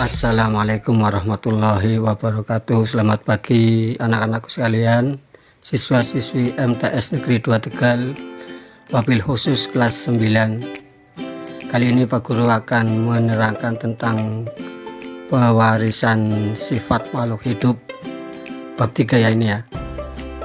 Assalamualaikum warahmatullahi wabarakatuh. Selamat pagi anak-anakku sekalian, siswa-siswi MTS Negeri 2 Tegal, wabil khusus kelas 9. Kali ini Pak Guru akan menerangkan tentang pewarisan sifat makhluk hidup bab 3 ya ini ya.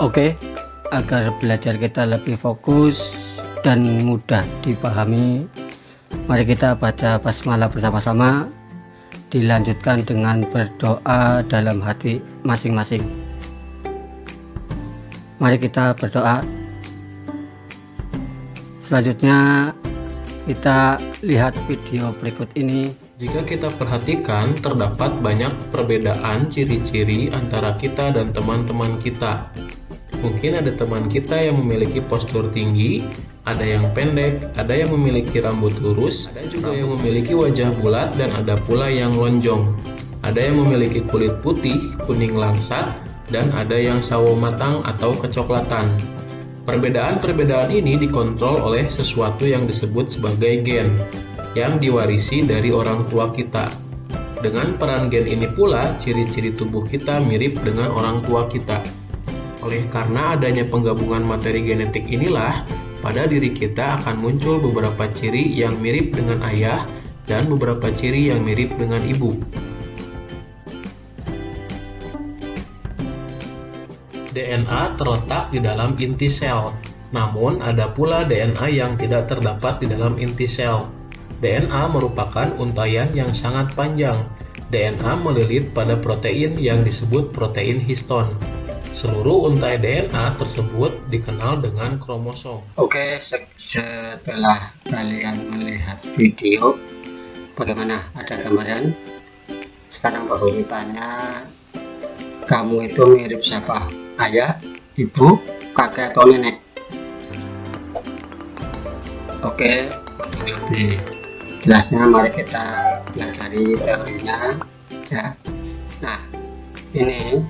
Oke, agar belajar kita lebih fokus dan mudah dipahami, mari kita baca basmalah bersama-sama, dilanjutkan dengan berdoa dalam hati masing-masing. Mari kita berdoa. Selanjutnya kita lihat video berikut ini. Jika kita perhatikan, terdapat banyak perbedaan ciri-ciri antara kita dan teman-teman kita. Mungkin ada teman kita yang memiliki postur tinggi, ada yang pendek, ada yang memiliki rambut lurus, ada juga yang memiliki wajah bulat, dan ada pula yang lonjong. Ada yang memiliki kulit putih, kuning langsat, dan ada yang sawo matang atau kecoklatan. Perbedaan-perbedaan ini dikontrol oleh sesuatu yang disebut sebagai gen, yang diwarisi dari orang tua kita. Dengan peran gen ini pula, ciri-ciri tubuh kita mirip dengan orang tua kita. Oleh karena adanya penggabungan materi genetik inilah, pada diri kita akan muncul beberapa ciri yang mirip dengan ayah dan beberapa ciri yang mirip dengan ibu. DNA terletak di dalam inti sel, namun ada pula DNA yang tidak terdapat di dalam inti sel. DNA merupakan untaian yang sangat panjang. DNA melilit pada protein yang disebut protein histon. Seluruh untai DNA tersebut dikenal dengan kromosom. Oke, setelah kalian melihat video, bagaimana? Ada gambaran? Sekarang Pak Guru tanya, kamu itu mirip siapa? Ayah, ibu, kakek atau nenek? Oke, untuk lebih jelasnya mari kita pelajari teorinya ya. Nah, ini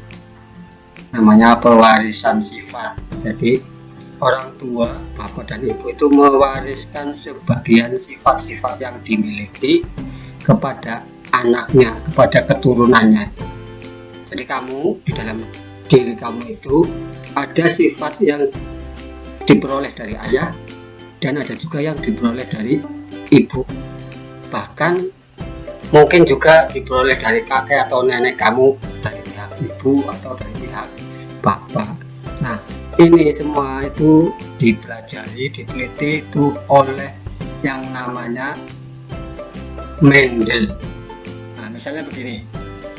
namanya pewarisan sifat. Jadi orang tua, bapak dan ibu itu mewariskan sebagian sifat-sifat yang dimiliki kepada anaknya, kepada keturunannya. Jadi kamu, di dalam diri kamu itu ada sifat yang diperoleh dari ayah dan ada juga yang diperoleh dari ibu, bahkan mungkin juga diperoleh dari kakek atau nenek kamu, dari pihak ibu atau dari pihak bapak. Nah, ini semua itu dipelajari, diteliti itu oleh yang namanya Mendel. Nah, misalnya begini,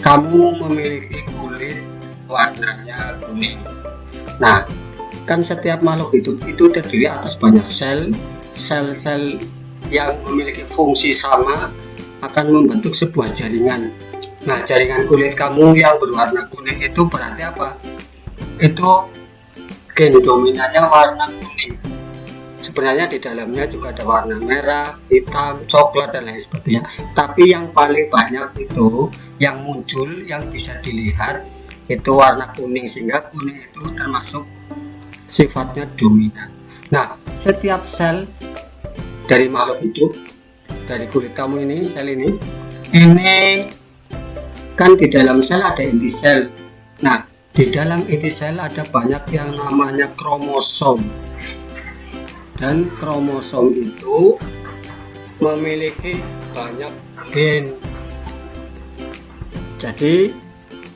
kamu memiliki kulit warnanya kuning. Nah, kan setiap makhluk hidup itu terdiri atas banyak sel-sel yang memiliki fungsi sama akan membentuk sebuah jaringan. Nah, jaringan kulit kamu yang berwarna kuning itu berarti apa? Itu gen dominannya warna kuning. Sebenarnya di dalamnya juga ada warna merah, hitam, coklat, dan lain sebagainya. Tapi yang paling banyak itu yang muncul, yang bisa dilihat itu warna kuning, sehingga kuning itu termasuk sifatnya dominan. Nah, setiap sel dari makhluk hidup, dari kulit kamu ini, sel ini kan di dalam sel ada inti sel. Nah, di dalam inti sel ada banyak yang namanya kromosom, dan kromosom itu memiliki banyak gen. Jadi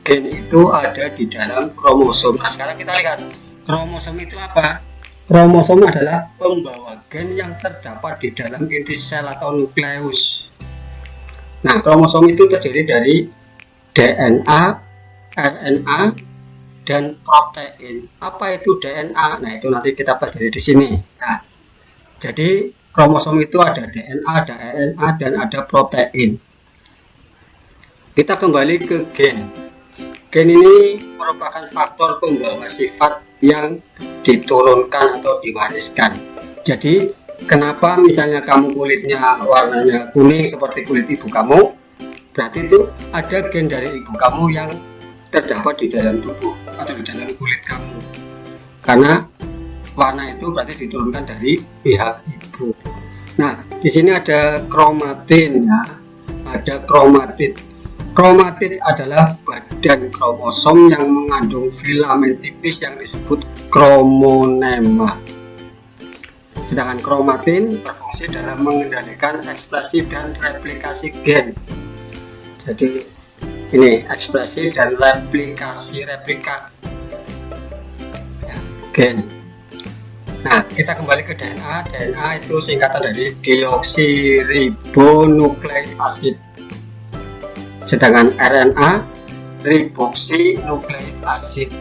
gen itu ada di dalam kromosom. Nah, sekarang kita lihat kromosom itu apa? Kromosom adalah pembawa gen yang terdapat di dalam inti sel atau nukleus. Nah, kromosom itu terdiri dari DNA, RNA, dan protein. Apa itu DNA? Nah, itu nanti kita pelajari di sini. Nah, jadi kromosom itu ada DNA, ada RNA, dan ada protein. Kita kembali ke gen. Gen ini merupakan faktor pembawa sifat yang diturunkan atau diwariskan. Jadi, kenapa misalnya kamu kulitnya warnanya kuning seperti kulit ibu kamu? Berarti itu ada gen dari ibu kamu yang terdapat di dalam tubuh atau di dalam kulit kamu, karena warna itu berarti diturunkan dari pihak ibu. Nah, di sini ada kromatin ya, ada kromatid. Kromatid adalah badan kromosom yang mengandung filamen tipis yang disebut kromonema. Sedangkan kromatin berfungsi dalam mengendalikan ekspresi dan replikasi gen. Jadi ini ekspresi dan replikasi gen. Nah, kita kembali ke DNA. DNA itu singkatan dari deoksiribonukleik acid. Sedangkan RNA riboksinukleik acid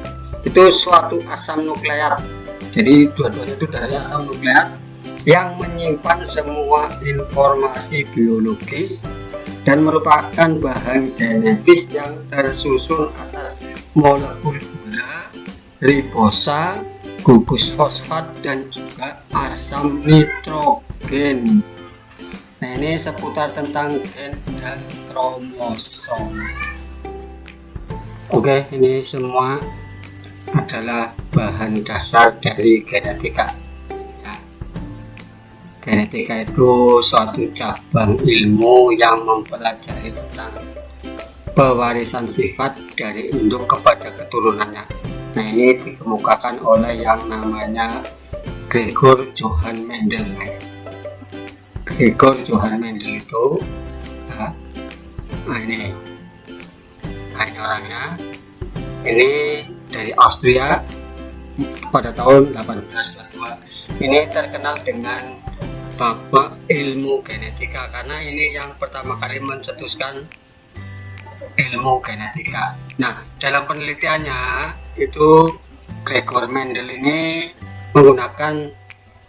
itu suatu asam nukleat. Jadi dua-duanya itu dari asam nukleat yang menyimpan semua informasi biologis dan merupakan bahan genetis yang tersusun atas molekul gula, ribosa, gugus fosfat, dan juga asam nitrogen. Nah, ini seputar tentang gen dan kromosom. Oke, ini semua adalah bahan dasar dari genetika. Ya. Genetika itu suatu cabang ilmu yang mempelajari tentang pewarisan sifat dari induk kepada keturunannya. Nah, ini dikemukakan oleh yang namanya Gregor Johann Mendel. Gregor Johann Mendel itu ini orangnya. Ini dari Austria pada tahun 1822. Ini terkenal dengan bapak ilmu genetika karena ini yang pertama kali mencetuskan ilmu genetika. Nah, dalam penelitiannya itu Gregor Mendel ini menggunakan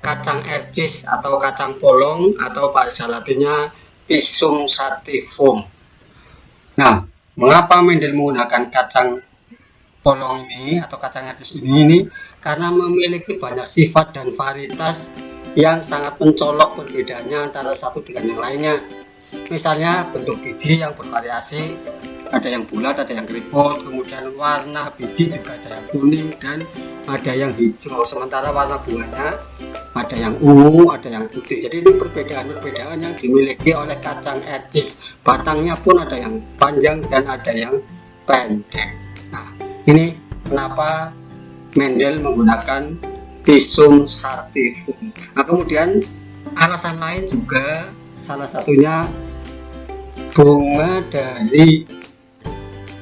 kacang ercis atau kacang polong atau bahasa latinnya Pisum sativum. Nah, mengapa Mendel menggunakan kacang polong ini atau kacang ercis ini? Karena memiliki banyak sifat dan varietas yang sangat mencolok perbedaannya antara satu dengan yang lainnya. Misalnya bentuk biji yang bervariasi, ada yang bulat, ada yang keriput, kemudian warna biji juga ada yang kuning dan ada yang hijau, sementara warna bunganya ada yang ungu, ada yang putih. Jadi ini perbedaan-perbedaan yang dimiliki oleh kacang ercis. Batangnya pun ada yang panjang dan ada yang pendek. Nah, ini kenapa Mendel menggunakan Pisum sativum. Nah, kemudian alasan lain juga, salah satunya bunga dari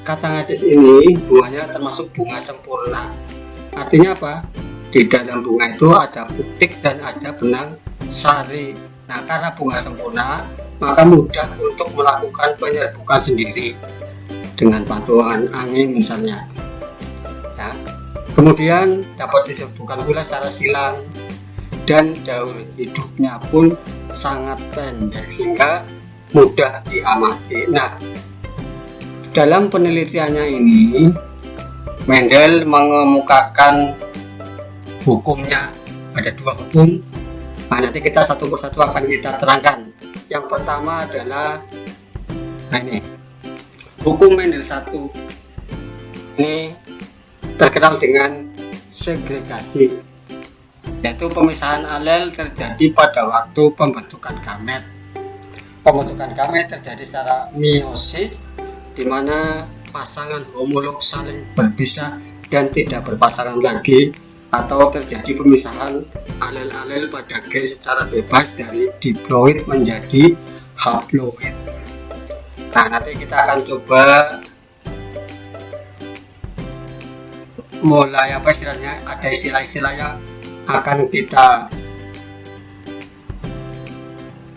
kacang ercis ini, bunganya termasuk bunga sempurna. Artinya apa? Di dalam bunga itu ada putik dan ada benang sari. Nah, karena bunga sempurna, maka mudah untuk melakukan penyerbukan sendiri dengan bantuan angin misalnya. Ya. Kemudian dapat diserbukan pula secara silang dan daur hidupnya pun sangat pendek sehingga mudah diamati. Nah, dalam penelitiannya ini Mendel mengemukakan hukumnya. Ada dua hukum. Nah, nanti kita satu persatu akan kita terangkan. Yang pertama adalah ini hukum Mendel 1. Ini terkenal dengan segregasi, yaitu pemisahan alel terjadi pada waktu pembentukan gamet. Pembentukan gamet terjadi secara meiosis, di mana pasangan homolog saling berpisah dan tidak berpasangan lagi, atau terjadi pemisahan alel-alel pada gen secara bebas dari diploid menjadi haploid. Nah, nanti kita akan coba mulai istilahnya, ada istilah-istilah yang akan kita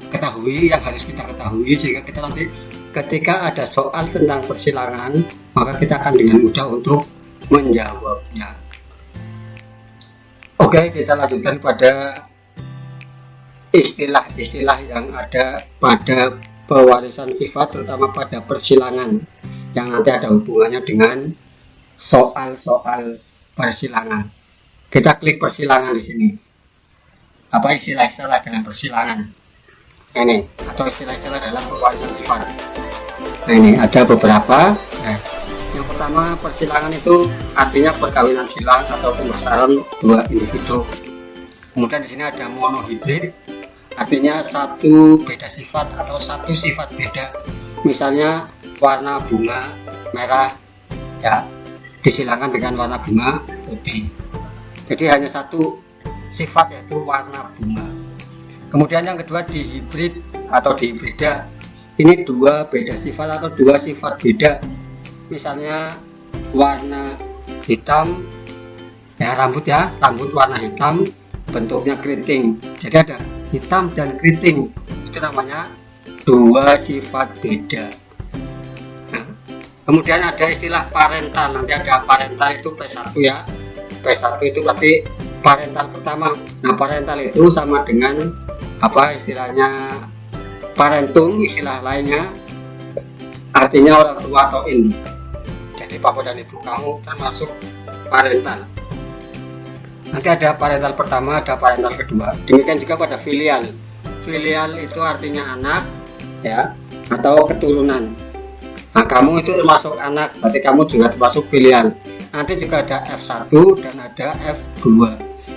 ketahui, yang harus kita ketahui, sehingga kita nanti ketika ada soal tentang persilangan maka kita akan dengan mudah untuk menjawabnya. Oke, kita lanjutkan pada istilah-istilah yang ada pada pewarisan sifat, terutama pada persilangan yang nanti ada hubungannya dengan soal-soal persilangan. Kita klik persilangan di sini. Apa istilah-istilah dalam persilangan? Ini atau istilah-istilah dalam pewarisan sifat. Nah, ini ada beberapa. Nah, yang pertama, persilangan itu artinya perkawinan silang atau pembesaran dua individu. Kemudian di sini ada monohibrid, artinya satu beda sifat atau satu sifat beda misalnya warna bunga merah ya disilangkan dengan warna bunga putih. Jadi hanya satu sifat, yaitu warna bunga. Kemudian yang kedua dihibrid atau dihibrida. Ini dua beda sifat atau dua sifat beda. Misalnya warna hitam ya, rambut warna hitam, bentuknya keriting. Jadi ada hitam dan keriting, itu namanya dua sifat beda. Nah, kemudian ada istilah parental. Nanti ada parental itu P1 ya. P1 itu berarti parental pertama. Nah, parental itu sama dengan apa istilahnya parentum, istilah lainnya artinya orang tua atau induk. Jadi bapak dan ibu kamu termasuk parental. Nanti ada parental pertama, ada parental kedua. Demikian juga pada filial. Filial itu artinya anak ya, atau keturunan. Nah, kamu itu termasuk anak, berarti kamu juga termasuk filial. Nanti juga ada F1 dan ada F2.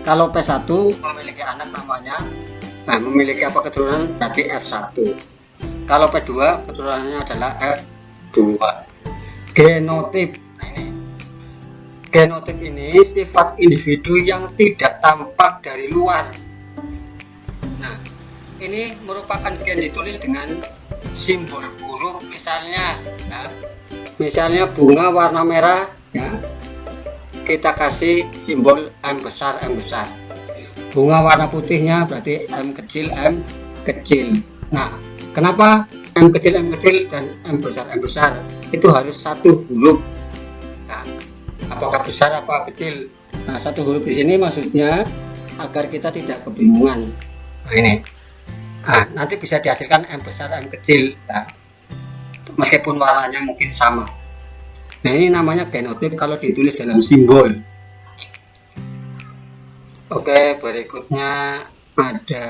Kalau P1 memiliki anak namanya, memiliki apa keturunan, berarti F1. Kalau P2 keturunannya adalah F2. Genotip. Nah, ini genotip ini sifat individu yang tidak tampak dari luar. Nah, ini merupakan gen ditulis dengan simbol huruf, misalnya misalnya bunga warna merah ya, kita kasih simbol M besar. Bunga warna putihnya berarti M kecil. Nah, kenapa M kecil dan M besar? Itu harus satu huruf. Nah, apakah besar apa kecil? Nah, satu huruf di sini maksudnya agar kita tidak kebingungan. Nah, ini. Nah, nanti bisa dihasilkan M besar, M kecil ya. Meskipun warnanya mungkin sama. Nah, ini namanya genotip kalau ditulis dalam simbol. Oke, berikutnya ada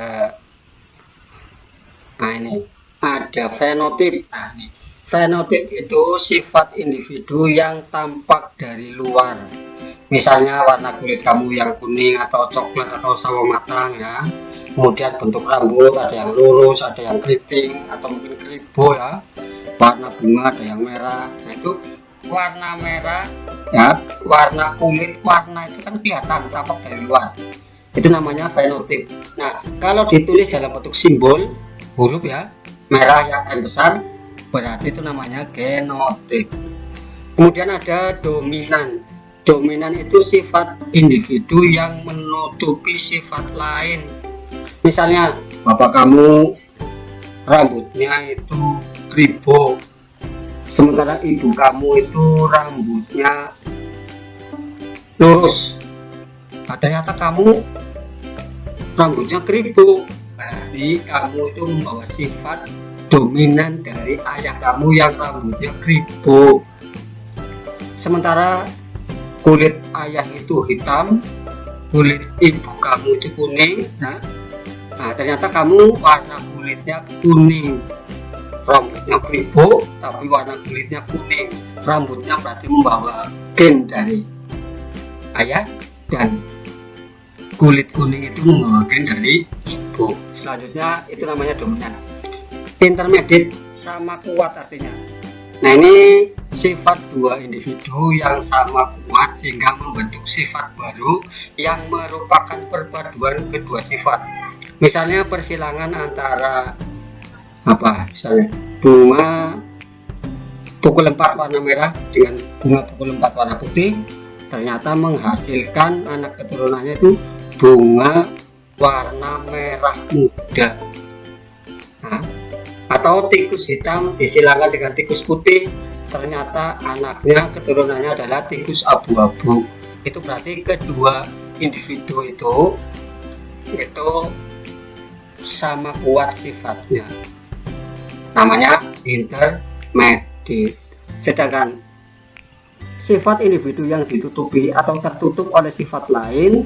ini ada fenotip. Nah, ini fenotip itu sifat individu yang tampak dari luar. Misalnya warna kulit kamu yang kuning atau coklat atau sawo matang ya. Kemudian bentuk rambut ada yang lurus, ada yang keriting atau mungkin keribo ya. Warna bunga ada yang merah. Nah, itu warna merah ya, warna kulit, warna itu kan kelihatan tampak dari luar. Itu namanya fenotip. Nah, kalau ditulis dalam bentuk simbol huruf ya, merah yang M besar, berarti itu namanya genotip. Kemudian ada dominan. Dominan itu sifat individu yang menutupi sifat lain. Misalnya bapak kamu rambutnya itu kribo, sementara ibu kamu itu rambutnya lurus. Nah, ternyata kamu rambutnya kribo, berarti kamu itu membawa sifat dominan dari ayah kamu yang rambutnya kribo. Sementara kulit ayah itu hitam, kulit ibu kamu itu kuning. Nah, ternyata kamu warna kulitnya kuning, rambutnya kribo tapi warna kulitnya kuning. Rambutnya berarti membawa gen dari ayah, dan kulit kuning itu membawa gen dari ibu. Selanjutnya itu namanya dominan. Intermediate sama kuat artinya. Nah, ini sifat dua individu yang sama kuat sehingga membentuk sifat baru yang merupakan perpaduan kedua sifat. Misalnya persilangan antara misalnya bunga pukul 4 warna merah dengan bunga pukul 4 warna putih, ternyata menghasilkan anak keturunannya itu bunga warna merah muda. Nah, atau tikus hitam disilangkan dengan tikus putih, ternyata anaknya keturunannya adalah tikus abu-abu. Itu berarti kedua individu itu sama kuat sifatnya, namanya intermediate. Sedangkan sifat individu yang ditutupi atau tertutup oleh sifat lain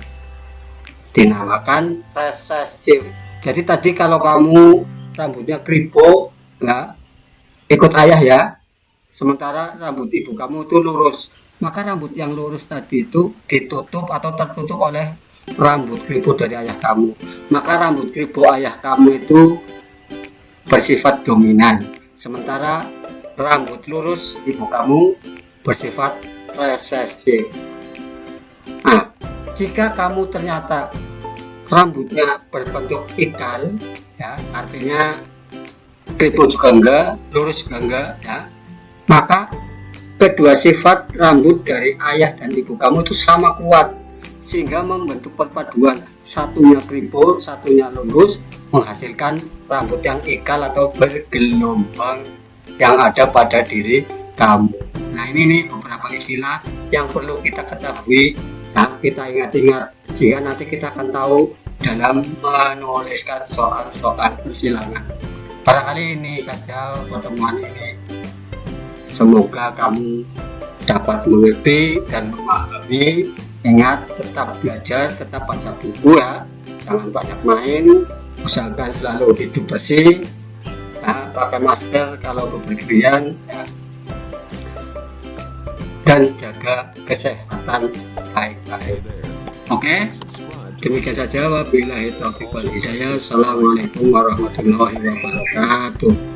dinamakan resesif. Jadi tadi kalau kamu rambutnya kribo ya, ikut ayah ya, sementara rambut ibu kamu itu lurus, maka rambut yang lurus tadi itu ditutup atau tertutup oleh rambut kribo dari ayah kamu. Maka rambut kribo ayah kamu itu bersifat dominan, sementara rambut lurus ibu kamu bersifat resesif. Nah, jika kamu ternyata rambutnya berbentuk ikal, ya, artinya kribo juga enggak, lurus juga enggak, ya, maka kedua sifat rambut dari ayah dan ibu kamu itu sama kuat, sehingga membentuk perpaduan, satunya kribo, satunya lurus, menghasilkan rambut yang ikal atau bergelombang yang ada pada diri kamu. Nah, ini nih beberapa istilah yang perlu kita ketahui, nah, kita ingat-ingat, sehingga nanti kita akan tahu dalam menuliskan soal-soal persilangan. Barangkali ini saja pertemuan ini, semoga kamu dapat mengerti dan memahami. Ingat, tetap belajar, tetap baca buku ya, jangan banyak main, usahakan selalu hidup bersih, nah, pakai masker kalau bepergian, ya, dan jaga kesehatan baik-baik. Oke, demikian saja. Wabillahi taufiq wal hidayah. Assalamualaikum warahmatullahi wabarakatuh.